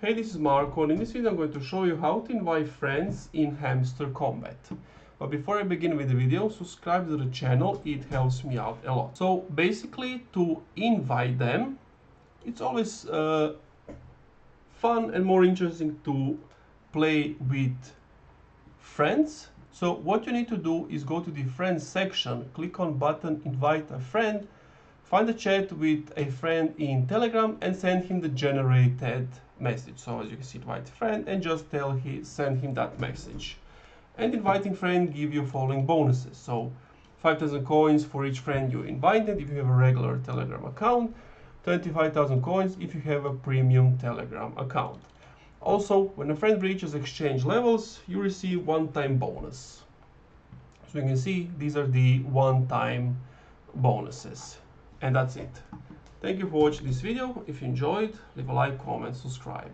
Hey, this is Marco, and in this video I'm going to show you how to invite friends in Hamster Kombat. But before I begin with the video, subscribe to the channel, it helps me out a lot. So basically, to invite them, it's always fun and more interesting to play with friends. So what you need to do is go to the friends section, click on button invite a friend, find a chat with a friend in Telegram and send him the generated message. So as you can see, invite friend and just send him that message. And inviting friend give you following bonuses. So 5,000 coins for each friend you invited if you have a regular Telegram account, 25,000 coins if you have a premium Telegram account. Also, when a friend reaches exchange levels, you receive one-time bonus. So you can see these are the one-time bonuses. And that's it. Thank you for watching this video. If you enjoyed, leave a like, comment, subscribe.